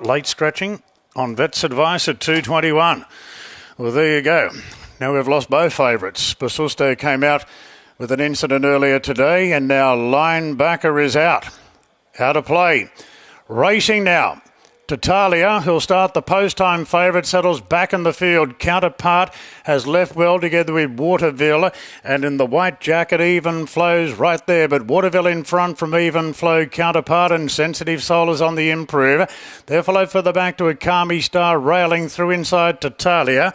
late scratching on Vet's advice at 2:21. Well, there you go. Now we've lost both favourites. Basusto came out with an incident earlier today, and now Linebacker is out. Out of play. Racing now. Tatalia, who'll start the post-time favourite, settles back in the field. Counterpart has left well together with Waterville, and in the white jacket, Even Flow's right there, but Waterville in front from Even Flow. Counterpart and Sensitive Soul is on the improve. They're followed further back to a Akami Star railing through inside Tatalia.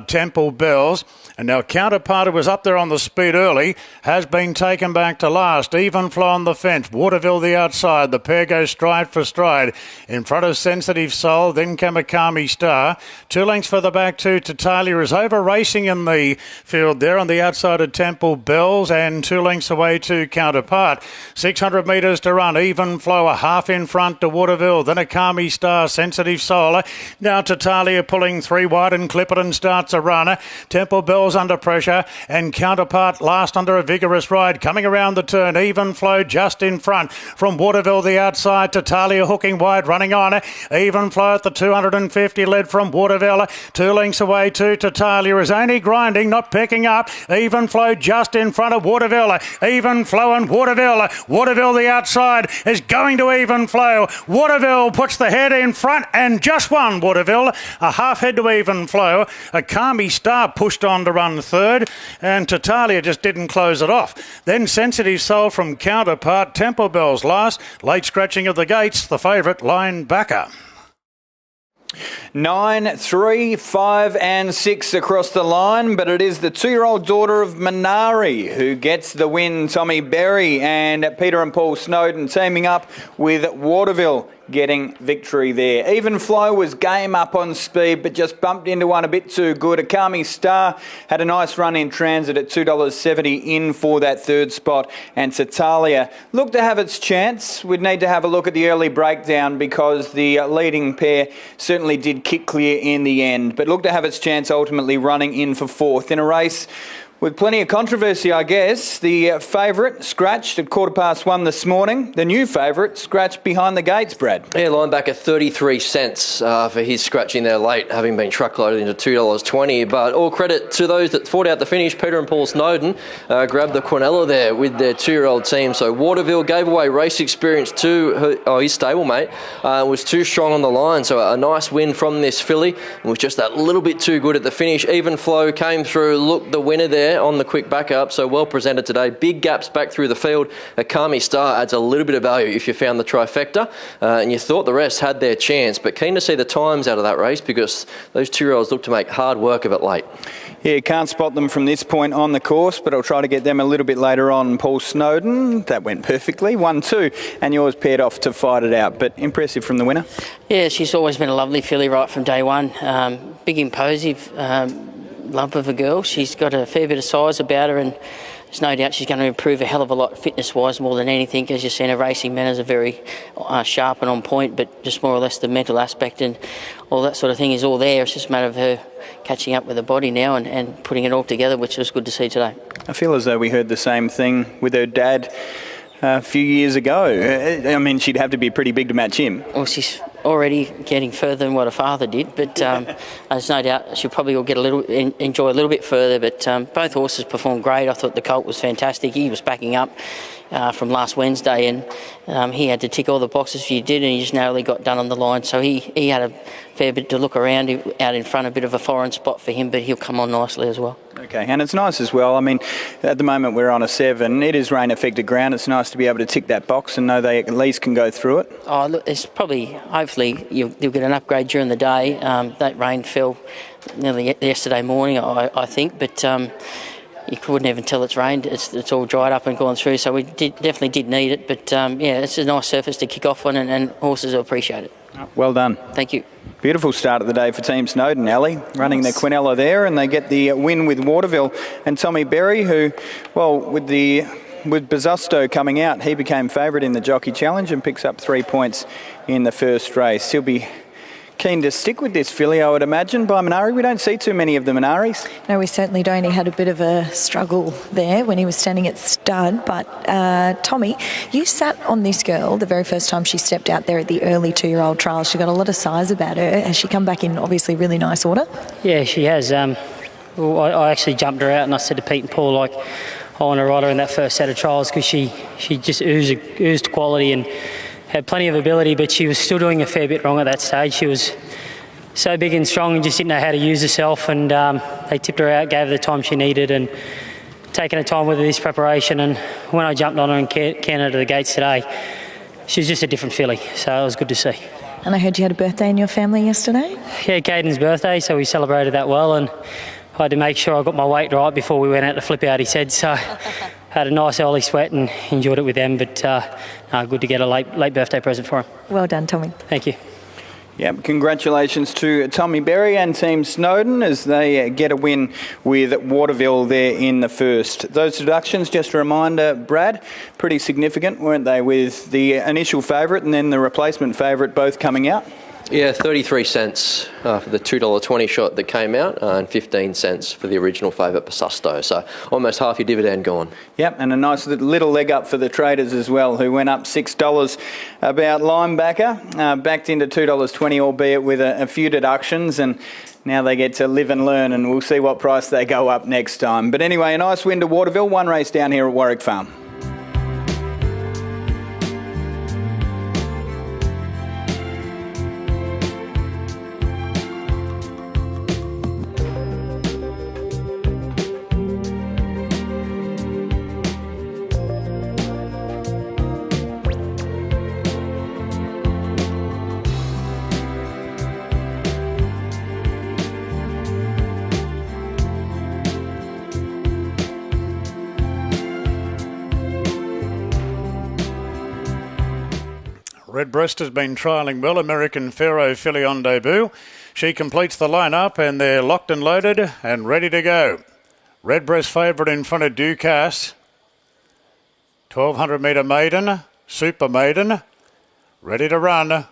Temple Bells. And now Counterpart, who was up there on the speed early, has been taken back to last. Even Flow on the fence. Waterville the outside. The pair go stride for stride. In front of Sensitive Soul, then Kamakami Star. 2 lengths further back to Tatalia is over racing in the field there on the outside of Temple Bells, and 2 lengths away to Counterpart. 600 metres to run. Even Flow a half in front to Waterville, then Akami Star, Sensitive Soul. Now Tatalia pulling 3 wide, and Clipperton starts a run. Temple Bells under pressure, and Counterpart last under a vigorous ride. Coming around the turn, Even Flow just in front from Waterville the outside. Tatalia hooking wide, running on. Even Flow at the 250, led from Waterville. 2 lengths away to Tatalia, is only grinding, not picking up. Even Flow just in front of Waterville. Even Flow and Waterville. Waterville the outside is going to Even Flow. Waterville puts the head in front and just won Waterville. A half head to Even Flow. Akami Star pushed on to run third, and Tatalia just didn't close it off. Then Sensitive Soul from Counterpart. Temple Bells last. Late scratching of the gates, the favourite Linebacker. 9, 3, 5 and 6 across the line, but it is the 2-year-old daughter of Minari who gets the win. Tommy Berry and Peter and Paul Snowden teaming up with Waterville getting victory there. Even Flow was game up on speed, but just bumped into one a bit too good. Akami Star had a nice run in transit at $2.70 in for that third spot. And Tatalia looked to have its chance. We'd need to have a look at the early breakdown because the leading pair certainly did kick clear in the end, but looked to have its chance ultimately running in for fourth in a race with plenty of controversy, I guess. The favourite scratched at 1:15 this morning. The new favourite scratched behind the gates, Brad. Yeah, Linebacker 33 cents for his scratching there late, having been truckloaded into $2.20. But all credit to those that fought out the finish. Peter and Paul Snowden grabbed the Quinella there with their 2-year-old team. So Waterville gave away race experience to his stablemate. Was too strong on the line. So a nice win from this filly. Was just that little bit too good at the finish. Even Flow came through, looked the winner there on the quick backup, so well presented today. Big gaps back through the field. Akami Star adds a little bit of value if you found the trifecta, and you thought the rest had their chance, but keen to see the times out of that race because those 2-year-olds look to make hard work of it late. Yeah, can't spot them from this point on the course, but I'll try to get them a little bit later on. Paul Snowden, that went perfectly. 1-2, and yours paired off to fight it out, but impressive from the winner. Yeah, she's always been a lovely filly right from day one. Big, impulsive, lump of a girl. She's got a fair bit of size about her, and there's no doubt she's going to improve a hell of a lot fitness-wise more than anything. As you've seen, her racing manners are very sharp and on point, but just more or less the mental aspect and all that sort of thing is all there. It's just a matter of her catching up with her body now and putting it all together, which was good to see today. I feel as though we heard the same thing with her dad a few years ago. I mean, she'd have to be pretty big to match him. Well, she's already getting further than what her father did, but there's no doubt she'll probably enjoy a little bit further. But both horses performed great. I thought the colt was fantastic. He was backing up from last Wednesday, and he had to tick all the boxes he did, and he just narrowly got done on the line. So he had a fair bit to look around out in front, a bit of a foreign spot for him, but he'll come on nicely as well. Okay, and it's nice as well. I mean, at the moment we're on a 7. It is rain-affected ground. It's nice to be able to tick that box and know they at least can go through it. Oh, look, it's probably, hopefully, you'll get an upgrade during the day. That rain fell nearly yesterday morning, I think, but you couldn't even tell it's rained. It's all dried up and gone through, so we definitely did need it. But, yeah, it's a nice surface to kick off on, and horses will appreciate it. Well done. Thank you. Beautiful start of the day for Team Snowden, Ali, running the Quinella there, and they get the win with Waterville. And Tommy Berry, who, well, with Basusto coming out, he became favourite in the Jockey Challenge and picks up 3 points in the first race. He'll be Keen to stick with this filly, I would imagine, by Minari. We don't see too many of the Minaris. No, we certainly don't. He had a bit of a struggle there when he was standing at stud. But, Tommy, you sat on this girl the very first time she stepped out there at the early 2-year-old trial. She got a lot of size about her. Has she come back in, obviously, really nice order? Yeah, she has. I actually jumped her out and I said to Pete and Paul, I want to ride her in that first set of trials because she just oozed quality and had plenty of ability, but she was still doing a fair bit wrong at that stage. She was so big and strong and just didn't know how to use herself, and they tipped her out, gave her the time she needed, and taken her time with this preparation. And when I jumped on her and canned her to the gates today, she was just a different filly, so it was good to see. And I heard you had a birthday in your family yesterday? Yeah, Caden's birthday, so we celebrated that well, and I had to make sure I got my weight right before we went out to flip out, he said, so had a nice early sweat and enjoyed it with them, but good to get a late birthday present for him. Well done, Tommy. Thank you. Yep, congratulations to Tommy Berry and Team Snowden as they get a win with Waterville there in the first. Those deductions, just a reminder, Brad, pretty significant, weren't they, with the initial favourite and then the replacement favourite both coming out? Yeah, 33 cents for the $2.20 shot that came out and 15 cents for the original favourite, Pasusto. So almost half your dividend gone. Yep, and a nice little leg up for the traders as well, who went up $6 about Linebacker, backed into $2.20, albeit with a few deductions, and now they get to live and learn, and we'll see what price they go up next time. But anyway, a nice win to Waterville, one race down here at Warwick Farm. Redbreast has been trialling well. American Pharaoh filly on debut. She completes the lineup and they're locked and loaded and ready to go. Redbreast favourite in front of Ducasse. 1200 metre maiden, super maiden, ready to run.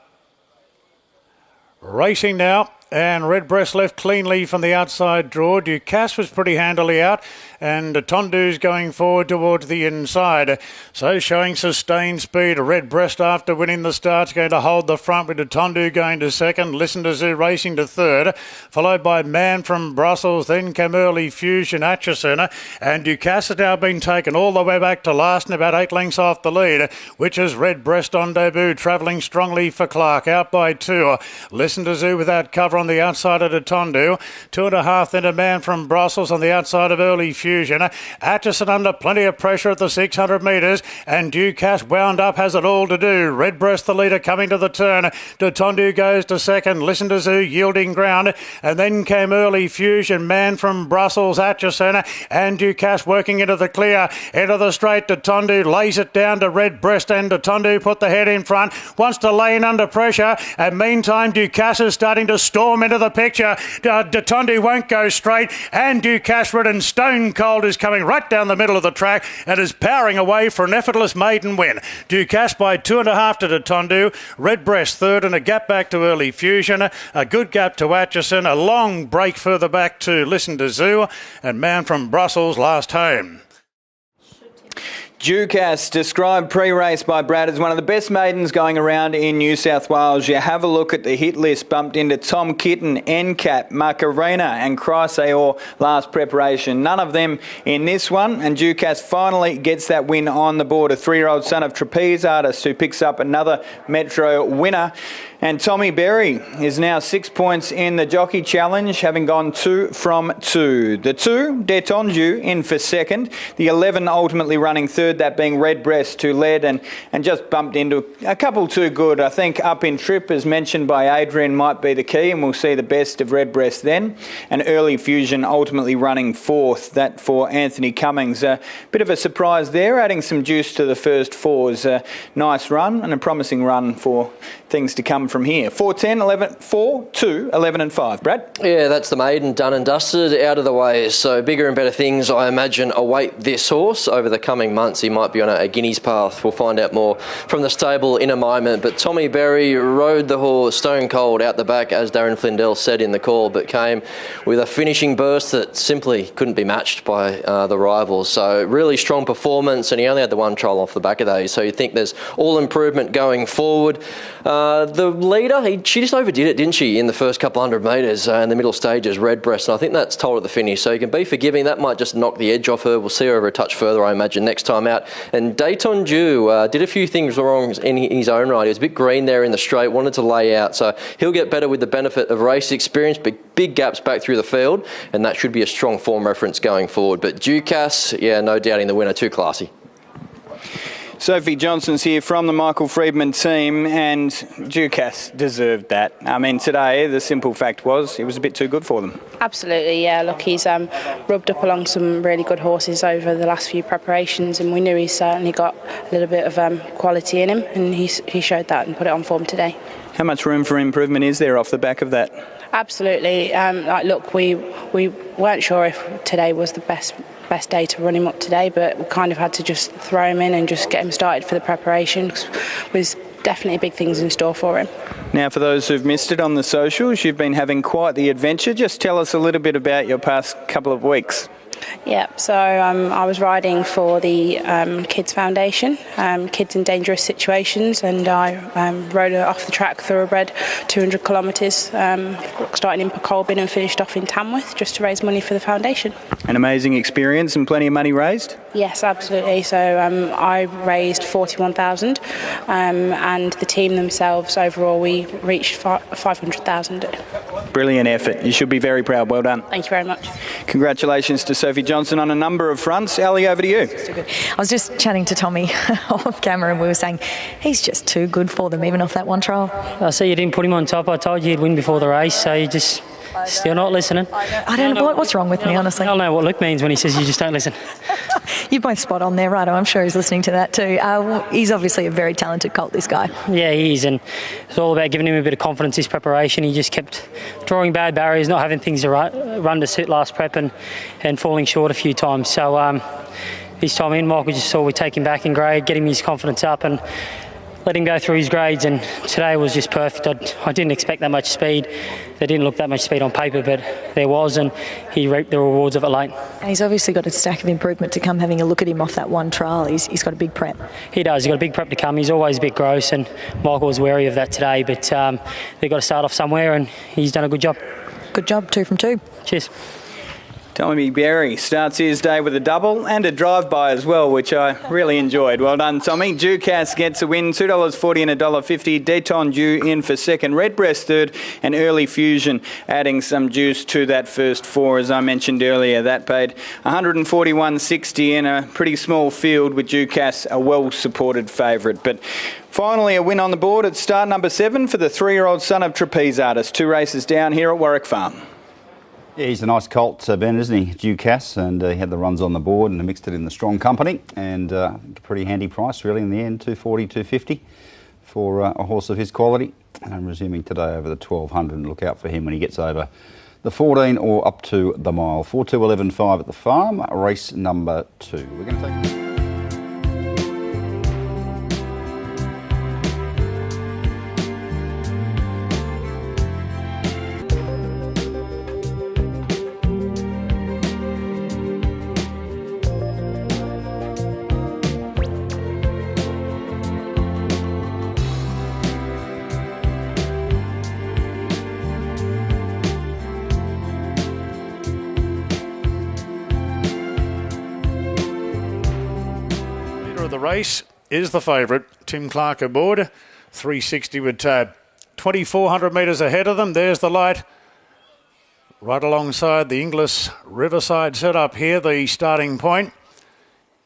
Racing now. And Redbreast left cleanly from the outside draw. Ducasse was pretty handily out, and Tondu's going forward towards the inside. So showing sustained speed. Redbreast, after winning the start's going to hold the front with Tondu going to second. Listen to Zoo racing to third, followed by Man from Brussels. Then came Early Fusion, Atchison, and Ducasse has now been taken all the way back to last and about 8 lengths off the lead, which is Redbreast on debut, travelling strongly for Clark, out by 2. Listen to Zoo without cover on the outside of Tondu. 2.5 then a Man from Brussels on the outside of Early Fusion. Atchison under plenty of pressure at the 600 metres, and Ducasse wound up, has it all to do. Redbreast the leader coming to the turn. Tondu goes to second. Listen to Zoo yielding ground, and then came Early Fusion, Man from Brussels, Atchison, and Ducasse working into the clear, into the straight. Tondu lays it down to Redbreast, and Tondu put the head in front, wants to lay in under pressure, and meantime Ducasse is starting to storm into the picture. Tondu won't go straight, and Ducasse ridden stone cold is coming right down the middle of the track and is powering away for an effortless maiden win. Ducasse by 2.5 to Tondu. Redbreast third and a gap back to Early Fusion, a good gap to Atchison, a long break further back to Listen to Zoo, and Man from Brussels last home. Ducasse, described pre-race by Brad as one of the best maidens going around in New South Wales. You have a look at the hit list, bumped into Tom Kitten, NCAP, Macarena and Chrysaor last preparation. None of them in this one, and Ducasse finally gets that win on the board. A 3-year-old son of Trapeze Artist who picks up another Metro winner. And Tommy Berry is now 6 points in the Jockey Challenge, having gone 2 from 2. The 2, Detonju, in for second. The 11 ultimately running third, that being Redbreast, who led and just bumped into a couple too good. I think Up in Trip, as mentioned by Adrian, might be the key, and we'll see the best of Redbreast then. And Early Fusion ultimately running fourth, that for Anthony Cummings. A bit of a surprise there, adding some juice to the first fours. A nice run and a promising run for things to come from here. 4-10, 11, 4, 2, 11 and 5. Brad? Yeah, that's the maiden done and dusted, out of the way. So bigger and better things, I imagine, await this horse over the coming months. performance, he might be on a Guinea's path. We'll find out more from the stable in a moment. But Tommy Berry rode the horse stone cold out the back, as Darren Flindell said in the call, but came with a finishing burst that simply couldn't be matched by the rivals. So really strong performance, and he only had the one trial off the back of those. So you think there's all improvement going forward. The leader, she just overdid it, didn't she, in the first couple hundred metres in the middle stages, Redbreast, and I think that's told at the finish. So you can be forgiving. That might just knock the edge off her. We'll see her over a touch further, I imagine, next time out. And Dayton Dew did a few things wrong in his own right. He was a bit green there in the straight, wanted to lay out. So he'll get better with the benefit of race experience, but big gaps back through the field, and that should be a strong form reference going forward. But Ducasse, yeah, no doubting the winner, too classy. Sophie Johnson's here from the Michael Friedman team, and Ducasse deserved that. I mean, today, the simple fact was it was a bit too good for them. Absolutely, yeah. Look, he's rubbed up along some really good horses over the last few preparations, and we knew he certainly got a little bit of quality in him, and he showed that and put it on form today. How much room for improvement is there off the back of that? Absolutely. Look, we weren't sure if today was the best day to run him up today, but we kind of had to just throw him in and just get him started for the preparation, because there's definitely big things in store for him. Now, for those who've missed it on the socials, you've been having quite the adventure. Just tell us a little bit about your past couple of weeks. Yeah, so I was riding for the Kids Foundation, Kids in Dangerous Situations, and I rode off the track thoroughbred 200 kilometres, starting in Colbin and finished off in Tamworth, just to raise money for the foundation. An amazing experience and plenty of money raised? Yes, absolutely. So I raised 41,000, and the team themselves, overall, we reached 500,000. Brilliant effort. You should be very proud. Well done. Thank you very much. Congratulations to Sophie Johnson on a number of fronts. Ali, over to you. I was just chatting to Tommy off camera, and we were saying he's just too good for them, even off that one trial. I see you didn't put him on top. I told you he'd win before the race, so you just still not listening. I don't know what's wrong with me, honestly. I don't know what Luke means when he says you just don't listen. You're both spot on there, right? I'm sure he's listening to that too. He's obviously a very talented colt, this guy. Yeah, he is, and it's all about giving him a bit of confidence, his preparation. He just kept drawing bad barriers, not having things to run to suit last prep, and falling short a few times. So this time in, Michael just saw we take him back in grade, get him his confidence up, and let him go through his grades, and today was just perfect. I didn't expect that much speed. There didn't look that much speed on paper, but there was, and he reaped the rewards of it late. And he's obviously got a stack of improvement to come, having a look at him off that one trial. He's got a big prep. He does. He's got a big prep to come. He's always a bit gross, and Michael was wary of that today, but they've got to start off somewhere, and he's done a good job. Good job, 2 from 2. Cheers. Tommy Berry starts his day with a double and a drive-by as well, which I really enjoyed. Well done, Tommy. Ducasse gets a win, $2.40 and $1.50. Dayton Dew in for second. Redbreast third, and Early Fusion adding some juice to that first four. As I mentioned earlier, that paid $141.60 in a pretty small field, with Ducasse a well-supported favourite. But finally, a win on the board at start number 7 for the 3-year-old son of trapeze artist. 2 races down here at Warwick Farm. Yeah, he's a nice colt, Ben, isn't he? Ducasse, and he had the runs on the board and mixed it in the strong company, and a pretty handy price really in the end, $240, $250 for a horse of his quality. And I'm resuming today over the 1200, and look out for him when he gets over the 14 or up to the mile. 4-2-11-5 at the farm, race number 2. We're going to take... The race is the favourite, Tim Clark aboard, 360 with tab. 2,400 metres ahead of them. There's the light right alongside the Inglis Riverside setup here, the starting point,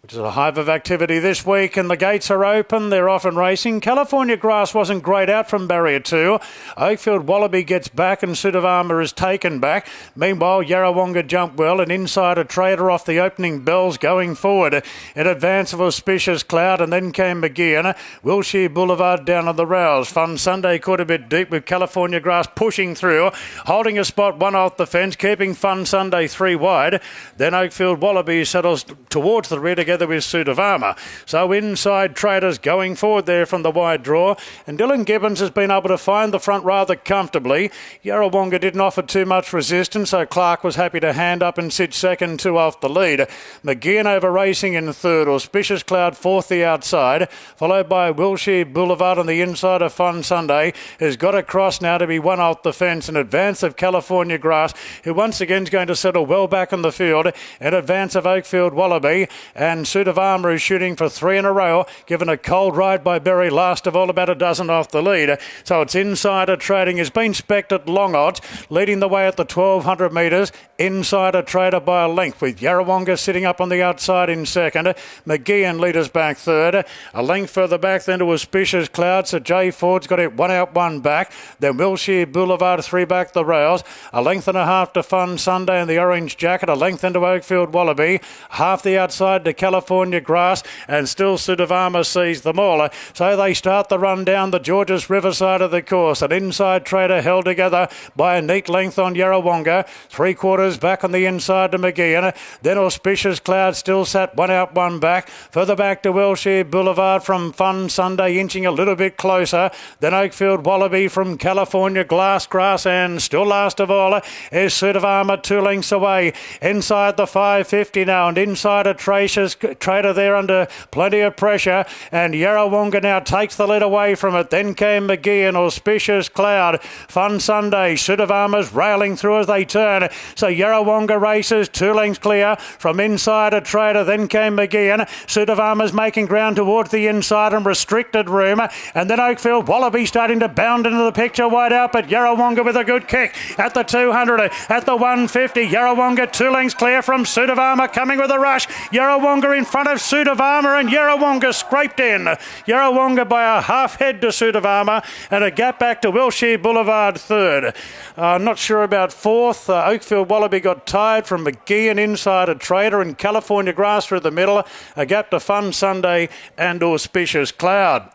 which is a hive of activity this week, and the gates are open. They're off and racing. California Grass wasn't great out from barrier 2. Oakfield Wallaby gets back, and Suit of Armour is taken back. Meanwhile, Yarrawonga jumped well, and Insider Trader off the opening bells going forward. In advance of Auspicious Cloud, and then came McGeehan. Wilshire Boulevard down on the rails. Fun Sunday caught a bit deep with California Grass pushing through, holding a spot 1 off the fence, keeping Fun Sunday 3 wide. Then Oakfield Wallaby settles towards the rear to together with Suit of Armour. So Inside Traders going forward there from the wide draw, and Dylan Gibbons has been able to find the front rather comfortably. Yarrawonga didn't offer too much resistance, so Clark was happy to hand up and sit second, 2 off the lead. McGeehan over racing in third, Auspicious Cloud fourth the outside, followed by Wilshire Boulevard on the inside of Fun Sunday, who's got across now to be 1 off the fence in advance of California Grass, who once again is going to settle well back in the field in advance of Oakfield Wallaby, and Suit of Armour is shooting for 3 in a row, given a cold ride by Berry, last of all about a dozen off the lead. So it's Insider Trading has been specced at long odds, leading the way at the 1200 metres. Insider Trader by a length, with Yarrawonga sitting up on the outside in second. McGeehan leaders back third. A length further back then to Auspicious Cloud. So Jay Ford's got it 1 out, 1 back. Then Wilshire Boulevard 3 back the rails. A length and a half to Fun Sunday in the orange jacket. A length into Oakfield Wallaby. Half the outside to California Grass. And still Suit of Armour sees them all. So they start the run down the Georges River side of the course. An Inside Trader held together by a neat length on Yarrawonga. 3/4 back on the inside to McGeehan. Then Auspicious Cloud still sat 1 out, 1 back. Further back to Wilshire Boulevard from Fun Sunday, inching a little bit closer. Then Oakfield Wallaby from California Grass, and still last of all is Suit of Armour 2 lengths away. Inside the 550 now, and Insider Trader there under plenty of pressure, and Yarrawonga now takes the lead away from it. Then came McGeehan, Auspicious Cloud, Fun Sunday, Suit of Armour's railing through as they turn. So Yarrawonga races 2 lengths clear from Insider Trader. Then came McGeehan. Suit of Armour's making ground towards the inside and restricted room. And then Oakfield Wallaby starting to bound into the picture wide out, but Yarrawonga with a good kick at the 200, at the 150. Yarrawonga 2 lengths clear from Suit of Armour, coming with a rush. Yarrawonga in front of Suit of Armour, and Yarrawonga scraped in. Yarrawonga by a half head to Suit of Armour, and a gap back to Wilshire Boulevard third. Not sure about fourth. Oakfield Wallaby got tired from McGeehan, Insider Trader, and California Grass through the middle. A gap to Fun Sunday and Auspicious Cloud.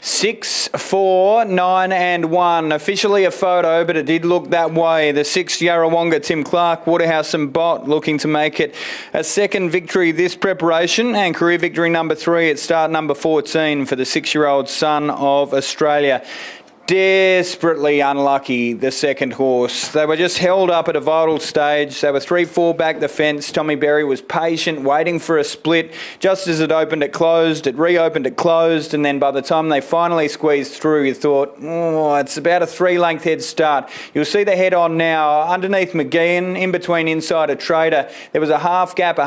6, 4, 9 and 1. Officially a photo, but it did look that way. The 6 Yarrawonga, Tim Clark, Waterhouse and Bott looking to make it a second victory this preparation, and career victory number 3 at start number 14 for the 6-year-old son of Australia. Desperately unlucky, the second horse. They were just held up at a vital stage. They were 3-4 back the fence. Tommy Berry was patient, waiting for a split. Just as it opened, it closed. It reopened, it closed. And then by the time they finally squeezed through, you thought, oh, it's about a 3-length head start. You'll see the head on now. Underneath McGeehan, in between Insider Trader, there was a half gap.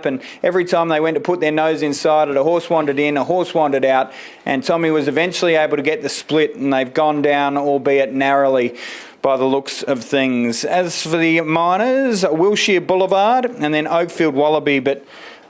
And every time they went to put their nose inside it, a horse wandered in, a horse wandered out. And Tommy was eventually able to get the split, and they've gone down, albeit narrowly, by the looks of things. As for the minors, Wilshire Boulevard and then Oakfield Wallaby, but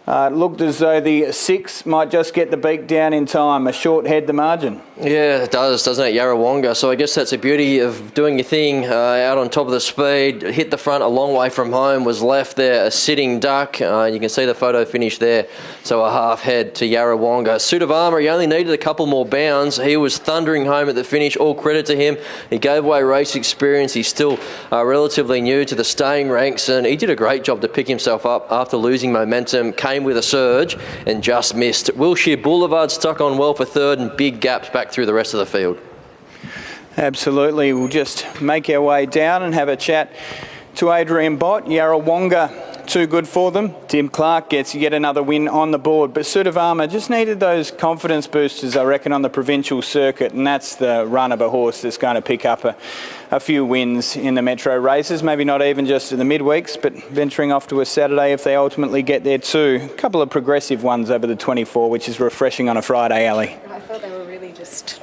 it looked as though the 6 might just get the beak down in time. A short head the margin. Yeah, it does, doesn't it, Yarrawonga? So I guess that's the beauty of doing your thing out on top of the speed. Hit the front a long way from home, was left there a sitting duck. You can see the photo finish there. So a half head to Yarrawonga. Suit of Armour, he only needed a couple more bounds. He was thundering home at the finish. All credit to him. He gave away race experience. He's still relatively new to the staying ranks, and he did a great job to pick himself up after losing momentum. Came with a surge and just missed. Wilshire Boulevard stuck on well for third, and big gaps back through the rest of the field. Absolutely. We'll just make our way down and have a chat to Adrian Bott. Yarrawonga, too good for them. Tim Clark gets yet another win on the board, but Suit of Armour just needed those confidence boosters, I reckon, on the provincial circuit, and that's the run of a horse that's going to pick up a few wins in the metro races, maybe not even just in the midweeks, but venturing off to a Saturday if they ultimately get there too. A couple of progressive ones over the 24, which is refreshing on a Friday, Ali. I thought they were really just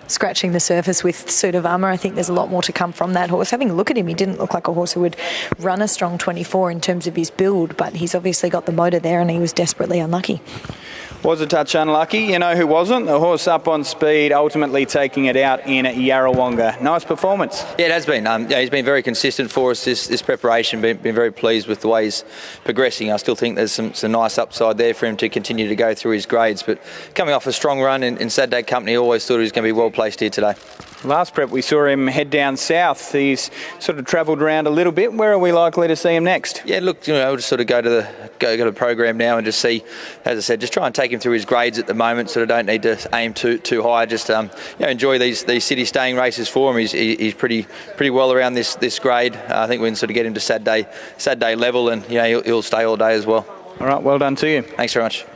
scratching the surface with Suit of Armour. I think there's a lot more to come from that horse. Having a look at him, he didn't look like a horse who would run a strong 24 in terms of his build, but he's obviously got the motor there, and he was desperately unlucky. Was a touch unlucky. You know who wasn't? The horse up on speed, ultimately taking it out in Yarrawonga. Nice performance. Yeah, it has been. He's been very consistent for us this preparation. Been very pleased with the way he's progressing. I still think there's some nice upside there for him to continue to go through his grades. But coming off a strong run in Saturday Company, always thought he was going to be well placed here today. Last prep we saw him head down south. He's sort of travelled around a little bit. Where are we likely to see him next? Yeah, look, I'll just sort of go to the program now and just see, as I said, just try and take him through his grades at the moment. Sort of don't need to aim too high. Just enjoy these city staying races for him. He's pretty well around this grade. I think we can sort of get him to Saturday level, and he'll stay all day as well. All right, well done to you. Thanks very much.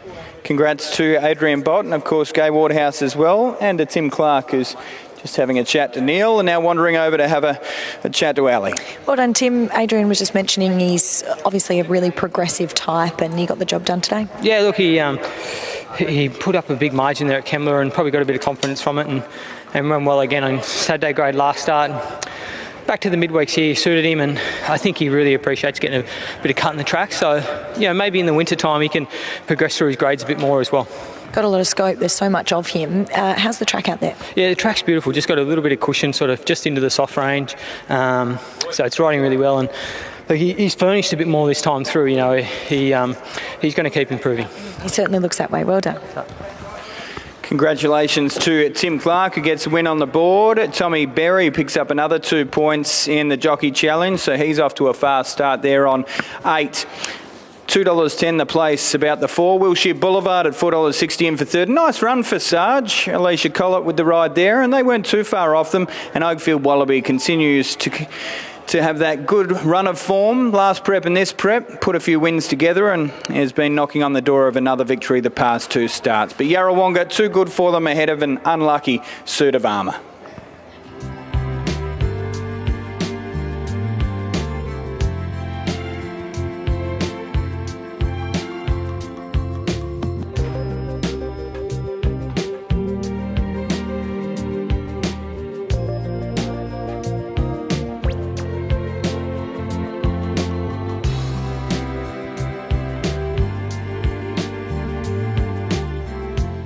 Congrats to Adrian Bott and, of course, Gai Waterhouse as well, and to Tim Clark, who's just having a chat to Neil and now wandering over to have a chat to Ali. Well done, Tim. Adrian was just mentioning he's obviously a really progressive type, and you got the job done today. Yeah, look, he put up a big margin there at Kembla and probably got a bit of confidence from it and ran well again on Saturday grade last start. Back to the midweeks here suited him, and I think he really appreciates getting a bit of cut in the track. So, maybe in the winter time he can progress through his grades a bit more as well. Got a lot of scope. There's so much of him. How's the track out there? Yeah, the track's beautiful. Just got a little bit of cushion, sort of just into the soft range. So it's riding really well, and he's furnished a bit more this time through. He's going to keep improving. He certainly looks that way. Well done. Congratulations to Tim Clark, who gets a win on the board. Tommy Berry picks up another 2 points in the Jockey Challenge, so he's off to a fast start there on 8. $2.10 the place, about the 4. Wilshire Boulevard at $4.60 in for third. Nice run for Sarge. Alicia Collett with the ride there, and they weren't too far off them. And Oakfield Wallaby continues to have that good run of form. Last prep and this prep put a few wins together and has been knocking on the door of another victory the past 2 starts. But Yarrawonga, too good for them ahead of an unlucky suit of armour.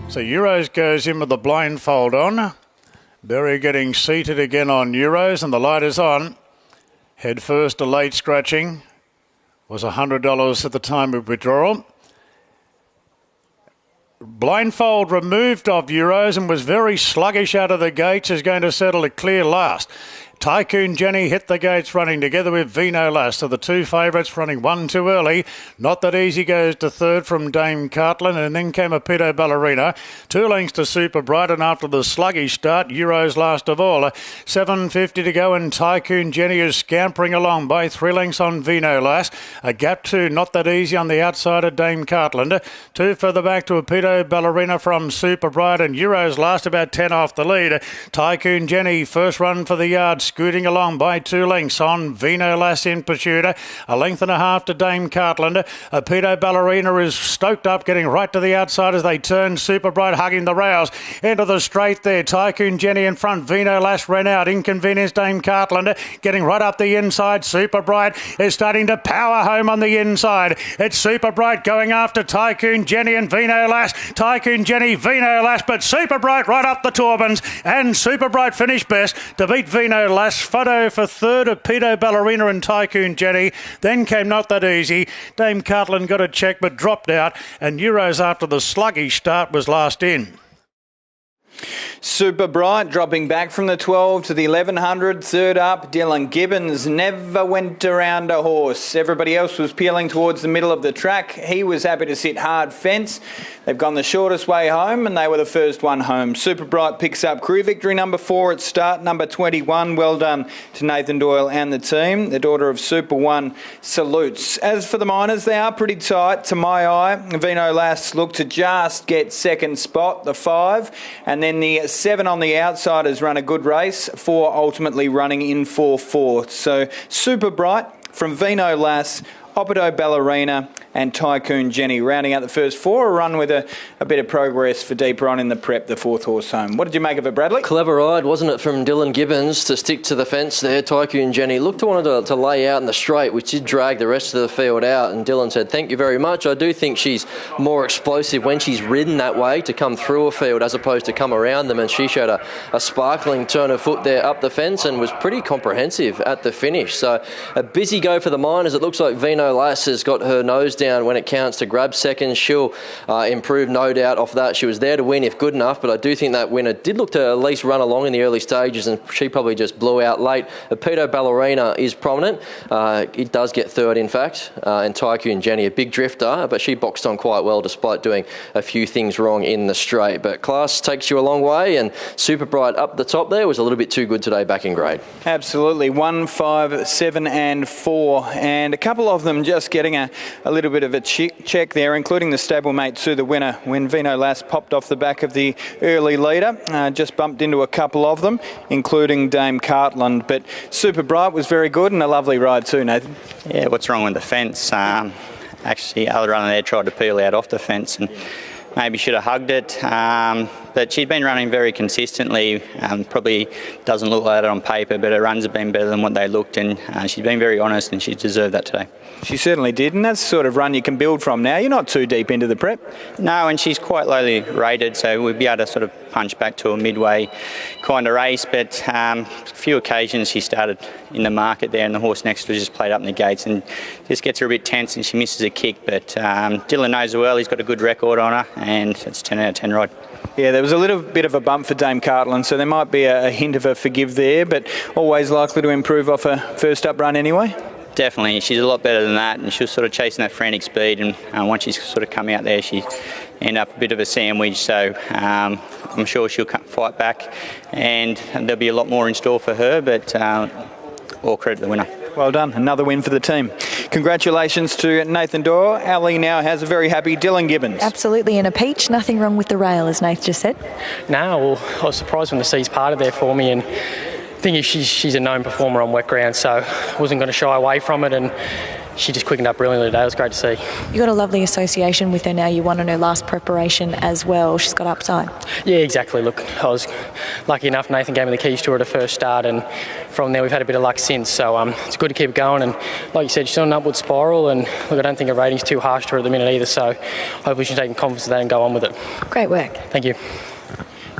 So Euros goes in with the blindfold on. Berry getting seated again on Euros, and the light is on. Head first, a late scratching. Was $100 at the time of withdrawal. Blindfold removed of Euros and was very sluggish out of the gates. Is going to settle a clear last. Tycoon Jenny hit the gates running together with Vino Last. So the 2 favourites running 1 too early. Not That Easy goes to third from Dame Cartland, and then came a Pedo Ballerina. 2 lengths to Super Bright, and after the sluggish start, Euros last of all. 7.50 to go, and Tycoon Jenny is scampering along by 3 lengths on Vino Last. A gap to Not That Easy on the outside of Dame Cartland. 2 further back to a Pedo Ballerina from Super Bright, and Euros last about 10 off the lead. Tycoon Jenny, first run for the yard, scooting along by 2 lengths on Vino Lass in pursuit. 1.5 lengths to Dame Cartland. A Pedo Ballerina is stoked up, getting right to the outside as they turn. Super Bright hugging the rails into the straight there. Tycoon Jenny in front. Vino Lass ran out. Inconvenience Dame Cartland getting right up the inside. Super Bright is starting to power home on the inside. It's Super Bright going after Tycoon Jenny and Vino Lass. Tycoon Jenny, Vino Lass, but Super Bright right up the Torbans, and Super Bright finished best to beat Vino Lass. Photo for third of Pedo Ballerina and Tycoon Jenny. Then came Not That Easy. Dame Cartland got a check but dropped out, and Euros after the sluggish start was last in. Super Bright dropping back from the 12 to the 1100. Third up, Dylan Gibbons never went around a horse. Everybody else was peeling towards the middle of the track. He was happy to sit hard fence. They've gone the shortest way home, and they were the first one home. Super Bright picks up crew victory number 4 at start number 21. Well done to Nathan Doyle and the team. The daughter of Super One salutes. As for the minors, they are pretty tight to my eye. Vino Lass looked to just get second spot, the 5, and then the 7 on the outside has run a good race. 4 ultimately running in for 4th. So Super Bright from Vino Lass, Oppido Ballerina and Tycoon Jenny rounding out the first 4. A run with a bit of progress for deeper on in the prep, the 4th horse home. What did you make of it, Bradley? Clever ride, wasn't it, from Dylan Gibbons to stick to the fence there. Tycoon Jenny looked to wanted to lay out in the straight, which did drag the rest of the field out, and Dylan said thank you very much. I do think she's more explosive when she's ridden that way, to come through a field as opposed to come around them, and she showed a sparkling turn of foot there up the fence and was pretty comprehensive at the finish. So a busy go for the miners. It looks like Vino Lass has got her nose down when it counts to grab seconds. She'll improve, no doubt, off that. She was there to win if good enough, but I do think that winner did look to at least run along in the early stages, and she probably just blew out late. Pedo Ballerina is prominent. It does get third, in fact, and Tycoon Jenny, a big drifter, but she boxed on quite well despite doing a few things wrong in the straight. But class takes you a long way, and Super Bright up the top there was a little bit too good today back in grade. Absolutely. 1, 5, 7 and 4, and a couple of them just getting a little bit of a check there, including the stablemate to the winner when Vino Lass popped off the back of the early leader. Just bumped into a couple of them, including Dame Cartland. But Super Bright was very good and a lovely ride too, Nathan. Yeah, what's wrong with the fence? Actually, the other runner there tried to peel out off the fence and maybe should have hugged it. But she's been running very consistently. Probably doesn't look like it on paper, but her runs have been better than what they looked, and she's been very honest, and she deserved that today. She certainly did, and that's the sort of run you can build from now. You're not too deep into the prep. No, and she's quite lowly rated, so we'd be able to sort of punch back to a midway kind of race. But a few occasions she started in the market there, and the horse next to her just played up in the gates and just gets her a bit tense, and she misses a kick. But Dylan knows her well. He's got a good record on her, and it's 10 out of 10 ride. Yeah, there was a little bit of a bump for Dame Cartland, so there might be a hint of a forgive there, but always likely to improve off her first up run anyway. Definitely, she's a lot better than that, and she was sort of chasing that frantic speed, and once she's sort of come out there, she ended up a bit of a sandwich, so I'm sure she'll fight back, and there'll be a lot more in store for her, but all credit to the winner. Well done, another win for the team. Congratulations to Nathan Doyle. Ali now has a very happy Dylan Gibbons. Absolutely, and a peach, nothing wrong with the rail, as Nath just said. No, well, I was surprised when the C's parted there for me, and the thing is she's a known performer on wet ground, so I wasn't going to shy away from it, and she just quickened up brilliantly today. It was great to see. You got a lovely association with her now. You won on her last preparation as well. She's got upside. Yeah, exactly. Look, I was lucky enough. Nathan gave me the keys to her at her first start, and from there we've had a bit of luck since. So it's good to keep it going. And like you said, she's on an upward spiral. And look, I don't think her rating's too harsh to her at the minute either. So hopefully she's taking confidence of that and go on with it. Great work. Thank you.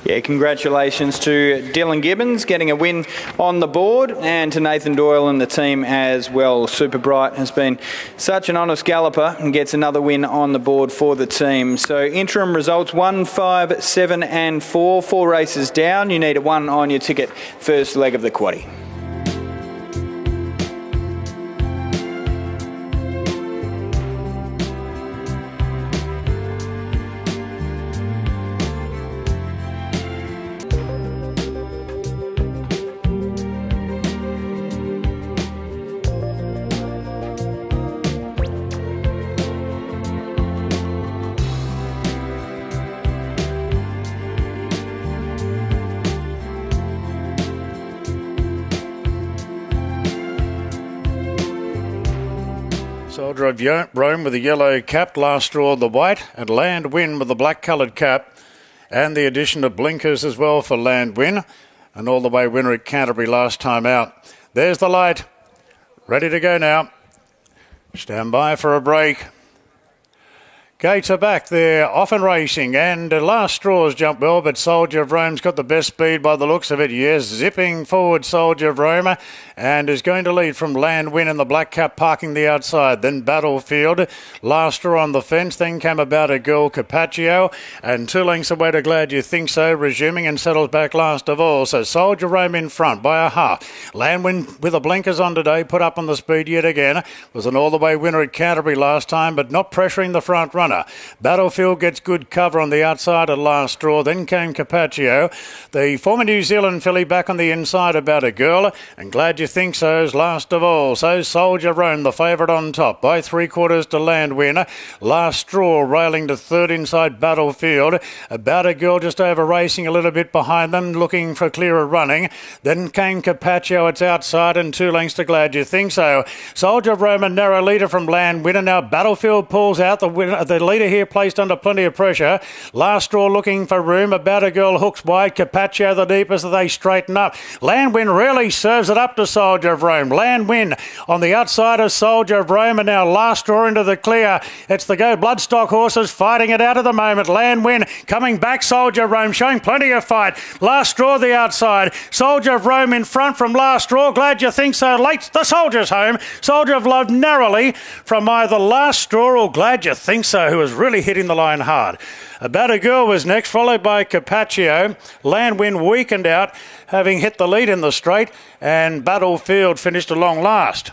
Yeah, congratulations to Dylan Gibbons getting a win on the board, and to Nathan Doyle and the team as well. Super Bright has been such an honest galloper and gets another win on the board for the team. So interim results 1, 5, 7 and 4. 4 races down. You need a 1 on your ticket. First leg of the quaddie. Soldier of Rome with the yellow cap, Last Straw the white, and Land Win with the black coloured cap, and the addition of blinkers as well for Land Win, and all the way winner at Canterbury last time out. There's the light, ready to go now. Stand by for a break. Gates are back there, off and racing, and Last Straw's jumped well, but Soldier of Rome's got the best speed by the looks of it. Yes, zipping forward Soldier of Rome, and is going to lead from Land Win and the black cap parking the outside. Then Battlefield, Last Straw on the fence, then came About a Girl, Carpaccio, and 2 lengths away to Glad You Think So, resuming and settles back last of all. So Soldier of Rome in front by a half. Land Win with the blinkers on today, put up on the speed yet again. Was an all-the-way winner at Canterbury last time, but not pressuring the front runner. Battlefield gets good cover on the outside at Last Straw. Then came Carpaccio. The former New Zealand filly back on the inside, About a Girl. And Glad You Think So's last of all. So Soldier Rome, the favourite on top, by 3/4 to Land Win. Last Straw railing to third inside Battlefield. About a Girl just over racing a little bit behind them, looking for clearer running. Then came Carpaccio, it's outside, and 2 lengths to Glad You Think So. Soldier Rome, a narrow leader from Land Win. And now Battlefield pulls out the The leader here placed under plenty of pressure. Last Straw looking for room. About a Girl hooks wide. Carpaccio the deepest as they straighten up. Landwin really serves it up to Soldier of Rome. Landwin on the outside of Soldier of Rome, and now Last Straw into the clear. It's the Go Bloodstock horses fighting it out at the moment. Landwin coming back. Soldier of Rome showing plenty of fight. Last Straw the outside. Soldier of Rome in front from Last Straw. Glad you think so. Late the Soldier's home. Soldier of Love narrowly from either Last Straw or Glad You Think So, who was really hitting the line hard. About a Girl was next, followed by Carpaccio. Landwin weakened out, having hit the lead in the straight, and Battlefield finished along last.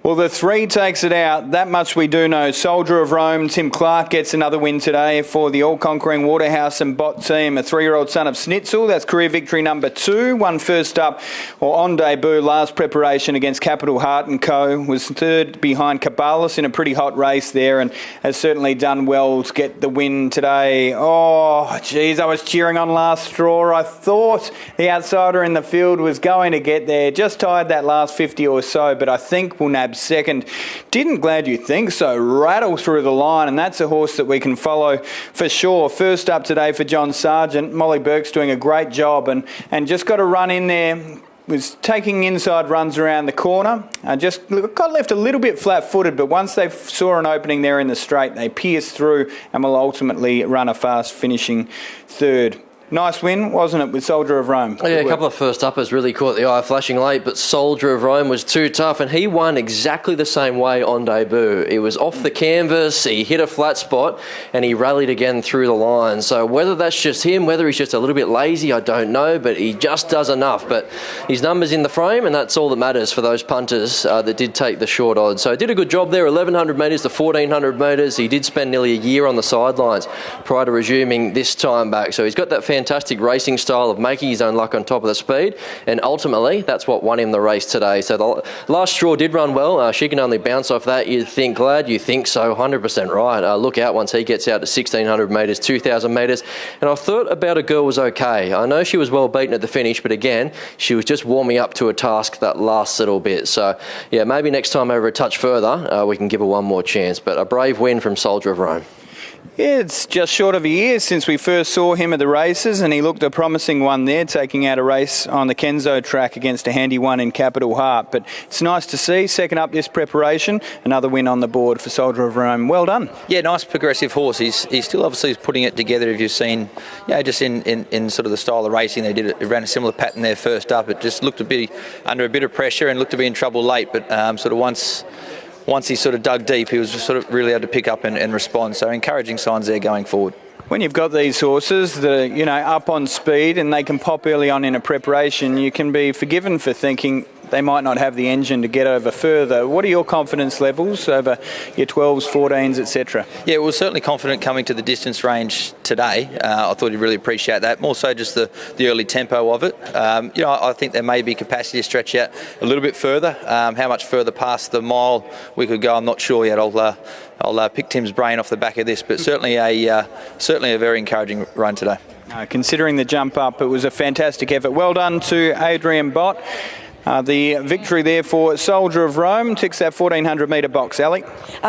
Well, the 3 takes it out. That much we do know. Soldier of Rome, Tim Clark gets another win today for the all-conquering Waterhouse and Bott team. A 3-year-old son of Schnitzel. That's career victory number 2. Won first up or on debut last preparation against Capital Heart and Co. Was third behind Cabalas in a pretty hot race there, and has certainly done well to get the win today. Oh, geez, I was cheering on Last Straw. I thought the outsider in the field was going to get there. Just tied that last 50 or so, but I think we'll nab second. Didn't Glad You Think So rattle through the line, and that's a horse that we can follow for sure. First up today for John Sargent. Molly Burke's doing a great job and just got a run in there. Was taking inside runs around the corner. Just got left a little bit flat-footed, but once they saw an opening there in the straight, they pierced through and will ultimately run a fast, finishing third. Nice win, wasn't it, with Soldier of Rome? Yeah, a couple of first uppers really caught the eye flashing late, but Soldier of Rome was too tough, and he won exactly the same way on debut. It was off the canvas, he hit a flat spot, and he rallied again through the line. So whether that's just him, whether he's just a little bit lazy, I don't know, but he just does enough. But his number's in the frame, and that's all that matters for those punters that did take the short odds. So he did a good job there, 1,100 metres to 1,400 metres. He did spend nearly a year on the sidelines prior to resuming this time back. So he's got that fantastic racing style of making his own luck on top of the speed, and ultimately that's what won him the race today. So the Last Straw did run well. She can only bounce off that. You think Glad You Think So, 100% right. Look out once he gets out to 1,600 metres, 2,000 metres. And I thought About a Girl was okay. I know she was well beaten at the finish, but again, she was just warming up to a task that last little bit. So yeah, maybe next time over a touch further, we can give her one more chance. But a brave win from Soldier of Rome. Yeah, it's just short of a year since we first saw him at the races, and he looked a promising one there, taking out a race on the Kenzo track against a handy one in Capital Heart. But it's nice to see, second up this preparation, another win on the board for Soldier of Rome. Well done. Yeah, nice progressive horse. He's still obviously putting it together. If you've seen, just in sort of the style of racing they did, it ran a similar pattern there first up. It just looked a bit under a bit of pressure and looked to be in trouble late, but sort of once he sort of dug deep, he was just sort of really able to pick up and respond. So encouraging signs there going forward. When you've got these horses that are, up on speed and they can pop early on in a preparation, you can be forgiven for thinking they might not have the engine to get over further. What are your confidence levels over your 12s, 14s, etc.? Yeah, we were certainly confident coming to the distance range today. I thought he'd really appreciate that. More so just the early tempo of it. I think there may be capacity to stretch out a little bit further. How much further past the mile we could go, I'm not sure yet. I'll pick Tim's brain off the back of this, but certainly a very encouraging run today. Considering the jump up, it was a fantastic effort. Well done to Adrian Bott. The victory there for Soldier of Rome ticks that 1,400 metre box. Ali?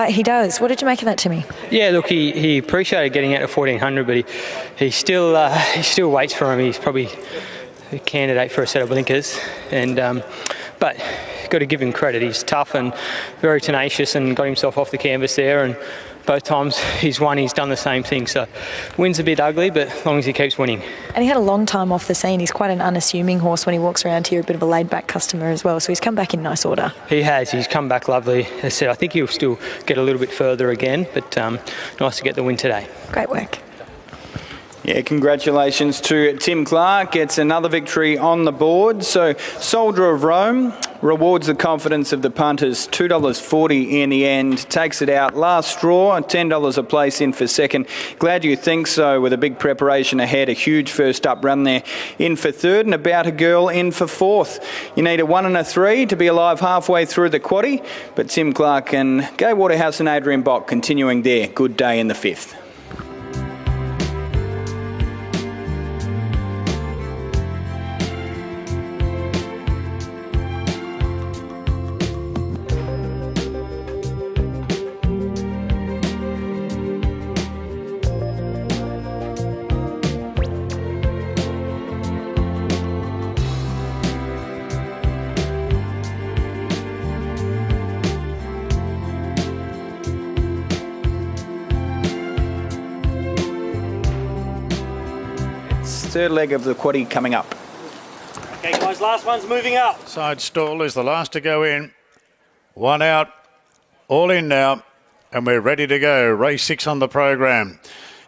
He does. What did you make of that, Timmy? Yeah, look, he appreciated getting out to 1,400, but he still waits for him. He's probably a candidate for a set of blinkers, but got to give him credit. He's tough and very tenacious, and got himself off the canvas there. And both times he's won, he's done the same thing. So wins a bit ugly, but as long as he keeps winning. And he had a long time off the scene. He's quite an unassuming horse when he walks around here, a bit of a laid-back customer as well. So he's come back in nice order. He has. He's come back lovely. As I said, I think he'll still get a little bit further again, but nice to get the win today. Great work. Yeah, congratulations to Tim Clark. Gets another victory on the board. So Soldier of Rome rewards the confidence of the punters. $2.40 in the end. Takes it out. Last Straw, $10 a place in for second. Glad You Think So, with a big preparation ahead. A huge first up run there in for third, and About a Girl in for fourth. You need a 1 and a 3 to be alive halfway through the quaddie. But Tim Clark and Gai Waterhouse and Adrian Bott continuing their good day in the fifth. race. Third leg of the quaddie coming up. Okay, guys, last one's moving up. Side stall is the last to go in. One out, all in now, and we're ready to go. Race 6 on the program.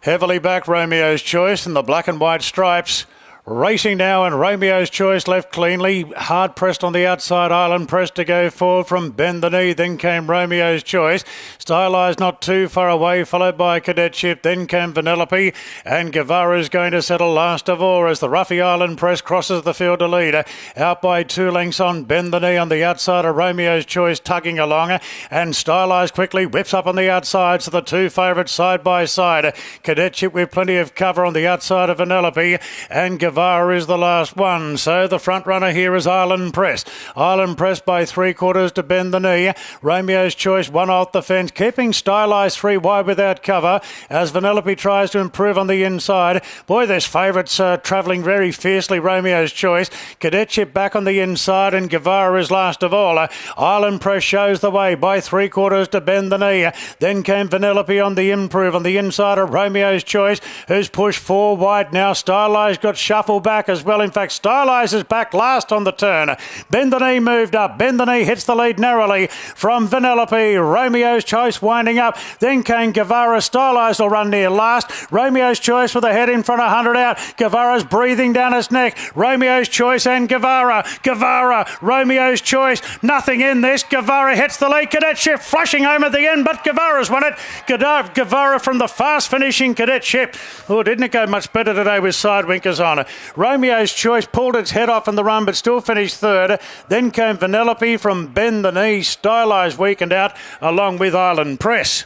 Heavily back, Romeo's Choice in the black and white stripes. Racing now, and Romeo's Choice left cleanly. Hard pressed on the outside, Island Press to go forward from Bend the Knee. Then came Romeo's Choice. Stylised not too far away, followed by Cadetship. Then came Vanellope, and Guevara is going to settle last of all as the Ruffy Island Press crosses the field to lead. Out by 2 lengths on Bend the Knee on the outside of Romeo's Choice, tugging along, and Stylised quickly whips up on the outside. So the 2 favourites side by side. Cadetship with plenty of cover on the outside of Vanellope, and Guevara is the last one. So the front runner here is Island Press. Island Press by 3/4 to Bend the Knee. Romeo's Choice 1 off the fence, keeping Stylised 3 wide without cover as Vanellope tries to improve on the inside. Boy, there's favourites travelling very fiercely. Romeo's Choice, Cadetship back on the inside, and Guevara is last of all. Island Press shows the way by 3/4 to Bend the Knee. Then came Vanellope on the improve on the inside of Romeo's Choice, who's pushed 4 wide now. Stylised got shuffled back as well. In fact, Stylised is back last on the turn. Bend the Knee moved up. Bend the Knee hits the lead narrowly from Vanellope. Romeo's Choice winding up. Then came Guevara. Stylised will run near last. Romeo's Choice with a head in front, 100 out. Guevara's breathing down his neck. Romeo's Choice and Guevara. Guevara, Romeo's Choice. Nothing in this. Guevara hits the lead. Cadetship flashing home at the end, but Guevara's won it. Guevara from the fast finishing Cadetship. Oh, didn't it go much better today with sidewinkers on it? Romeo's Choice pulled its head off in the run but still finished third. Then came Vanellope from Bend the Knee. Stylised weakened out along with Island Press.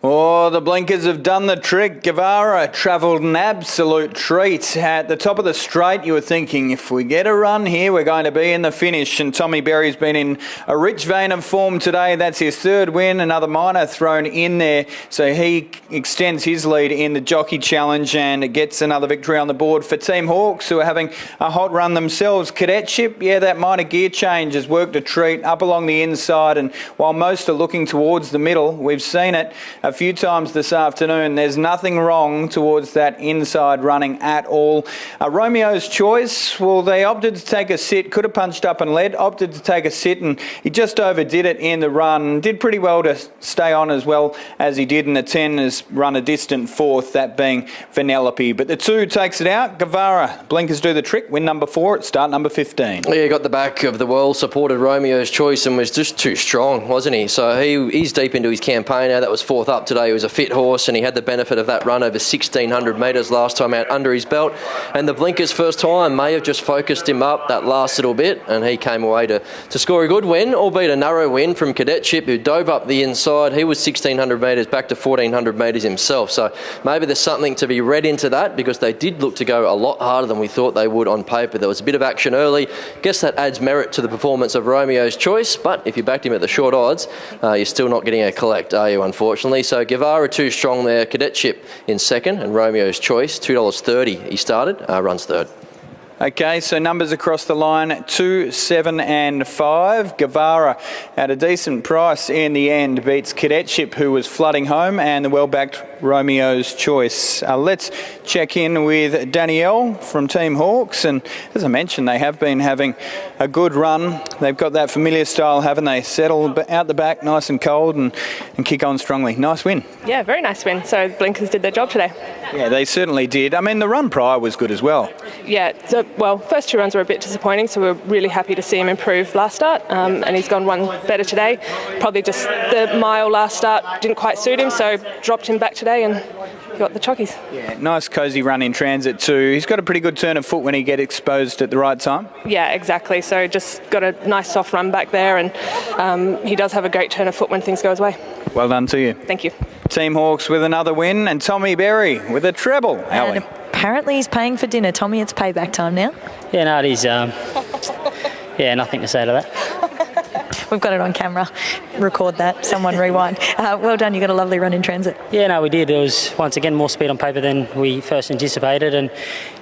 Oh, the blinkers have done the trick. Guevara travelled an absolute treat. At the top of the straight, you were thinking, if we get a run here, we're going to be in the finish. And Tommy Berry's been in a rich vein of form today. That's his third win, another minor thrown in there. So he extends his lead in the Jockey Challenge and gets another victory on the board for Team Hawks, who are having a hot run themselves. Cadetship, yeah, that minor gear change has worked a treat up along the inside. And while most are looking towards the middle, we've seen it a few times this afternoon. There's nothing wrong towards that inside running at all. Romeo's Choice, well, they opted to take a sit, could have punched up and led, opted to take a sit, and he just overdid it in the run. Did pretty well to stay on as well as he did, and the 10 has run a distant fourth, that being Vanellope. But the 2 takes it out. Guevara, blinkers do the trick, win number 4 at start number 15. Yeah, got the back of the well-supported Romeo's Choice and was just too strong, wasn't he? So he's deep into his campaign now. That was 4th up today. He was a fit horse and he had the benefit of that run over 1,600 metres last time out under his belt. And the blinkers first time may have just focused him up that last little bit, and he came away to score a good win, albeit a narrow win from Cadetship, who dove up the inside. He was 1,600 metres back to 1,400 metres himself. So maybe there's something to be read into that, because they did look to go a lot harder than we thought they would on paper. There was a bit of action early. Guess that adds merit to the performance of Romeo's Choice, but if you backed him at the short odds, you're still not getting a collect, are you, unfortunately? So Guevara too strong there. Cadetship in second, and Romeo's Choice, $2.30 he started, runs third. Okay, so numbers across the line, 2, 7 and 5. Guevara at a decent price in the end beats Cadetship, who was flooding home, and the well-backed Romeo's Choice. Let's check in with Danielle from Team Hawks, and as I mentioned, they have been having a good run. They've got that familiar style, haven't they? Settle out the back nice and cold and kick on strongly. Nice win. Yeah, very nice win. So blinkers did their job today. Yeah, they certainly did. I mean, the run prior was good as well. Yeah, so, well, first 2 runs were a bit disappointing, so we're really happy to see him improve last start, and he's gone one better today. Probably just the mile last start didn't quite suit him, so dropped him back today and got the chockies. Yeah, nice cosy run in transit too. He's got a pretty good turn of foot when he gets exposed at the right time. Yeah, exactly. So just got a nice soft run back there, and he does have a great turn of foot when things go his way. Well done to you. Thank you. Team Hawks with another win, and Tommy Berry with a treble. And apparently he's paying for dinner. Tommy, it's payback time now. Yeah, no, it is. Yeah, nothing to say to that. We've got it on camera. Record that. Someone rewind. Well done. You got a lovely run in transit. Yeah, no, we did. It was, once again, more speed on paper than we first anticipated, and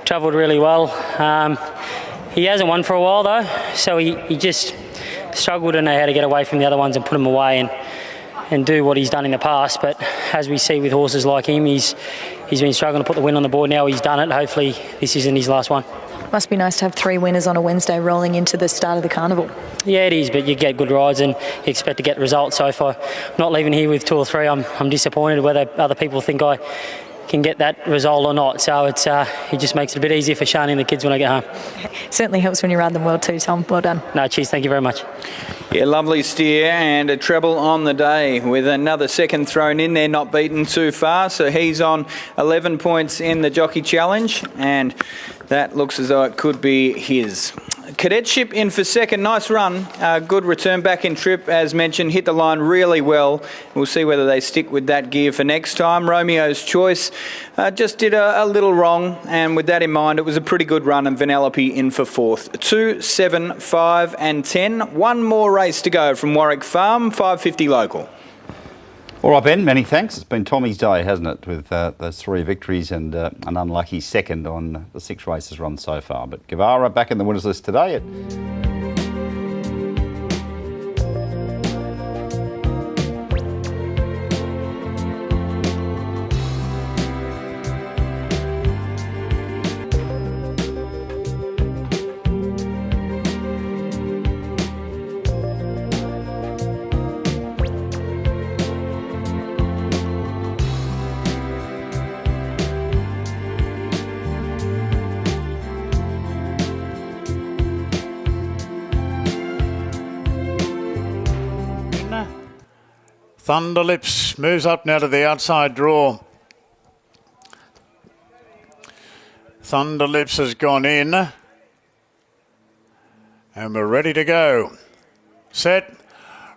travelled really well. He hasn't won for a while, though, so he just struggled to know how to get away from the other ones and put them away. do what he's done in the past. But as we see with horses like him, he's been struggling to put the win on the board. Now he's done it. Hopefully this isn't his last one. Must be nice to have 3 winners on a Wednesday rolling into the start of the carnival. Yeah, it is, but you get good rides and you expect to get results. So if I'm not leaving here with 2 or 3, I'm disappointed whether other people think I can get that result or not. So it just makes it a bit easier for Shani and the kids when I get home. Certainly helps when you ride them well too, Tom. Well done. No, cheers. Thank you very much. Yeah, lovely steer and a treble on the day with another second thrown in there, not beaten too far. So he's on 11 points in the Jockey Challenge, and that looks as though it could be his. Cadetship in for second. Nice run. Good return back in trip, as mentioned. Hit the line really well. We'll see whether they stick with that gear for next time. Romeo's Choice just did a little wrong, and with that in mind, it was a pretty good run, and Vanellope in for fourth. 2, 7, 5 and 10. One more race to go from Warwick Farm, 5:50 local. All right, Ben, many thanks. It's been Tommy's day, hasn't it, with those 3 victories and an unlucky second on the 6 races run so far. But Guevara back in the winners list today at Thunderlips moves up now to the outside draw. Thunderlips has gone in. And we're ready to go. Set.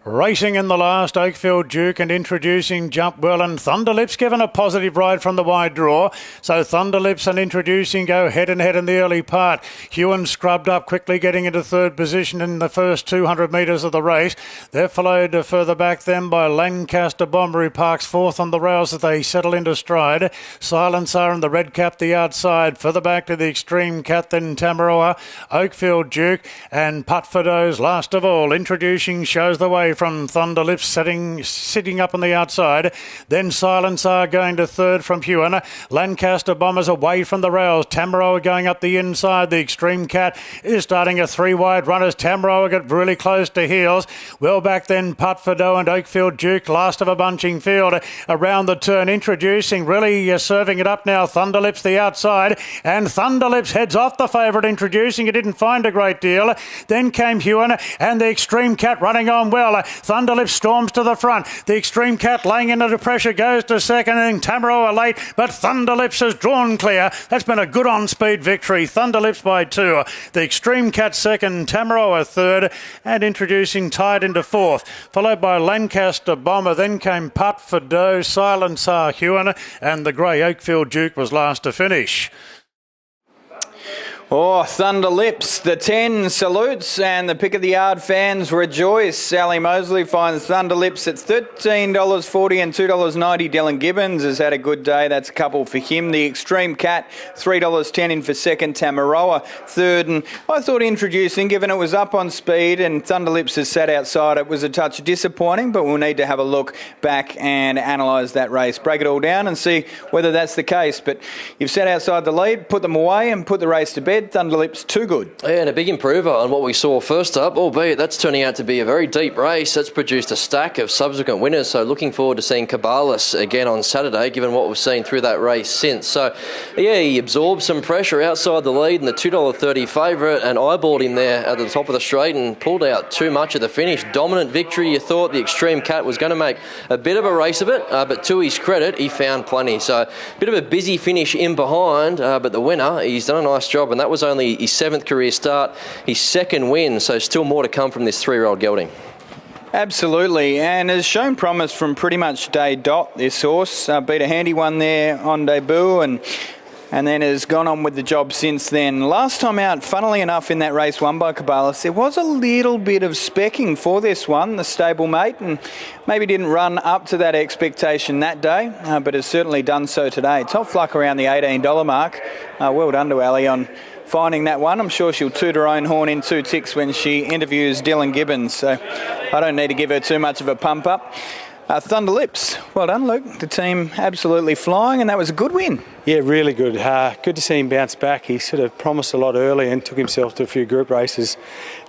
Racing in the last, Oakfield Duke, and introducing Jump Well, and Thunderlips given a positive ride from the wide draw. So Thunderlips and introducing go head and head in the early part. Hewan scrubbed up quickly, getting into third position in the first 200 metres of the race. They're followed further back then by Lancaster Bomber, who parks fourth on the rails as they settle into stride. Silencer and the red cap the outside. Further back to the Extreme Cat, then Tamaroa, Oakfield Duke, and Putfordo's last of all. Introducing shows the way from Thunderlips, sitting up on the outside. Then Silencer going to third from Hewan. Lancaster Bombers away from the rails. Tamaroa going up the inside. The Extreme Cat is starting a 3-wide run as Tamaroa get really close to heels. Well back then Putfordo and Oakfield Duke, last of a bunching field around the turn. Introducing, really serving it up now. Thunderlips the outside, and Thunderlips heads off the favourite. Introducing, it didn't find a great deal. Then came Hewan and the Extreme Cat running on well. Thunderlips storms to the front. The Extreme Cat laying into the pressure goes to second, and Tamaroa late, but Thunderlips has drawn clear. That's been a good on-speed victory. Thunderlips by 2. The Extreme Cat second, Tamaroa third, and introducing tied into fourth. Followed by Lancaster Bomber, then came Putfordo, Silencer, Hewan, and the grey Oakfield Duke was last to finish. Oh, Thunderlips, the 10 salutes, and the pick of the yard fans rejoice. Sally Mosley finds Thunderlips at $13.40 and $2.90. Dylan Gibbons has had a good day. That's a couple for him. The Extreme Cat, $3.10 in for second. Tamaroa, third. And I thought introducing, given it was up on speed and Thunderlips has sat outside, it was a touch disappointing, but we'll need to have a look back and analyse that race. Break it all down and see whether that's the case. But you've sat outside the lead, put them away and put the race to bed. Thunderlips too good. Yeah, and a big improver on what we saw first up, albeit that's turning out to be a very deep race. That's produced a stack of subsequent winners, so looking forward to seeing Cabalas again on Saturday, given what we've seen through that race since. So, yeah, he absorbed some pressure outside the lead in the $2.30 favourite and eyeballed him there at the top of the straight and pulled out too much of the finish. Dominant victory. You thought the Extreme Cat was going to make a bit of a race of it, but to his credit, he found plenty. So, a bit of a busy finish in behind, but the winner, he's done a nice job, and that was only his 7th career start, his 2nd win, so still more to come from this 3-year-old gelding. Absolutely, and has shown promise from pretty much day dot, this horse. Beat a handy one there on debut and then has gone on with the job since then. Last time out, funnily enough, in that race won by Cabalas, there was a little bit of specking for this one, the stablemate, and maybe didn't run up to that expectation that day, but has certainly done so today. Top fluck around the $18 mark. Well done to Ali on finding that one. I'm sure she'll toot her own horn in 2 ticks when she interviews Dylan Gibbons, so I don't need to give her too much of a pump up. Thunder Lips. Well done, Luke. The team absolutely flying, and that was a good win. Yeah, really good. Good to see him bounce back. He sort of promised a lot early and took himself to a few group races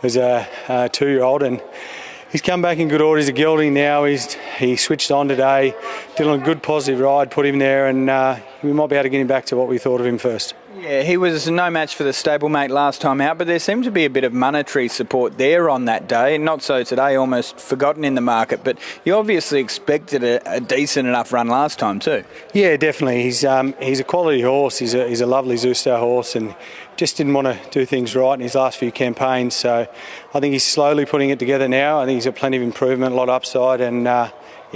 as a 2-year-old, and he's come back in good order. He's a gelding now. He switched on today, did a good positive ride, put him there, and we might be able to get him back to what we thought of him first. Yeah, he was no match for the stablemate last time out, but there seemed to be a bit of monetary support there on that day. Not so today, almost forgotten in the market, but you obviously expected a decent enough run last time too. Yeah, definitely. He's a quality horse. He's a lovely Zoustar horse, and just didn't want to do things right in his last few campaigns. So I think he's slowly putting it together now. I think he's got plenty of improvement, a lot of upside, and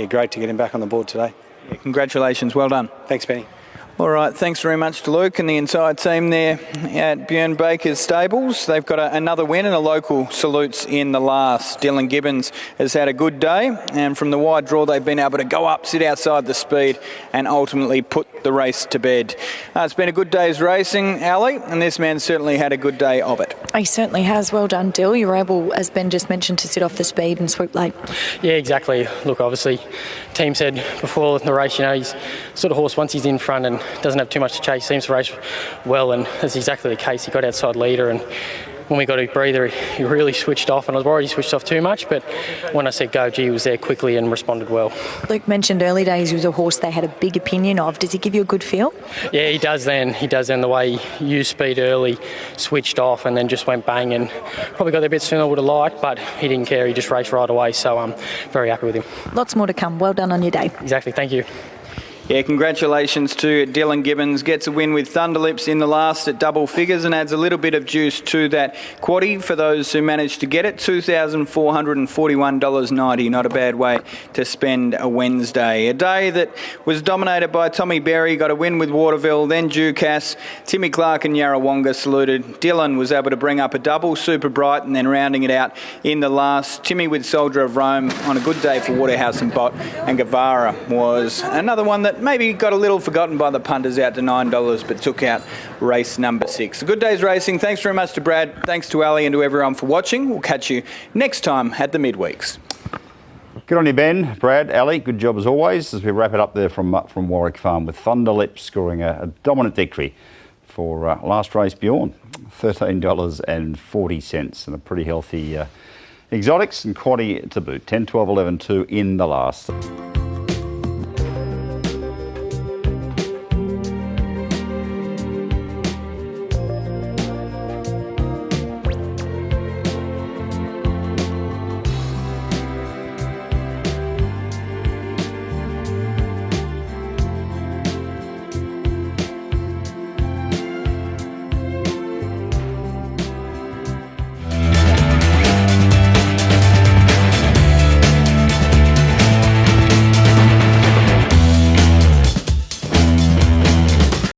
great to get him back on the board today. Yeah, congratulations, well done. Thanks, Benny. All right, thanks very much to Luke and the entire team there at Bjorn Baker's stables. They've got another win, and a local salutes in the last. Dylan Gibbons has had a good day, and from the wide draw they've been able to go up, sit outside the speed and ultimately put the race to bed. It's been a good day's racing, Ali, and this man certainly had a good day of it. He certainly has. Well done, Dill. You were able, as Ben just mentioned, to sit off the speed and swoop late. Yeah, exactly. Look, obviously, team said before the race, he's sort of horse once he's in front and doesn't have too much to chase, seems to race well, and that's exactly the case. He got outside leader, and when we got a breather, he really switched off, and I was worried he switched off too much, but when I said go, he was there quickly and responded well. Luke mentioned early days he was a horse they had a big opinion of. Does he give you a good feel? Yeah, he does then. The way he used speed early, switched off, and then just went bang, and probably got there a bit sooner than I would have liked, but he didn't care. He just raced right away, so I'm very happy with him. Lots more to come. Well done on your day. Exactly. Thank you. Yeah, congratulations to Dylan Gibbons. Gets a win with Thunderlips in the last at double figures and adds a little bit of juice to that quaddie for those who managed to get it. $2,441.90. Not a bad way to spend a Wednesday. A day that was dominated by Tommy Berry. Got a win with Waterville, then Ducass. Timmy Clark and Yarrawonga saluted. Dylan was able to bring up a double, Super Bright, and then rounding it out in the last. Timmy with Soldier of Rome on a good day for Waterhouse and Bott. And Guevara was another one that maybe got a little forgotten by the punters, out to $9, but took out race number 6. A good day's racing. Thanks very much to Brad. Thanks to Ali and to everyone for watching. We'll catch you next time at the midweeks. Good on you, Ben, Brad, Ali. Good job as always as we wrap it up there from Warwick Farm with Thunder Lips scoring a dominant victory for last race Bjorn. $13.40 and a pretty healthy exotics and quaddie to boot. 10, 12, 11, 2 in the last.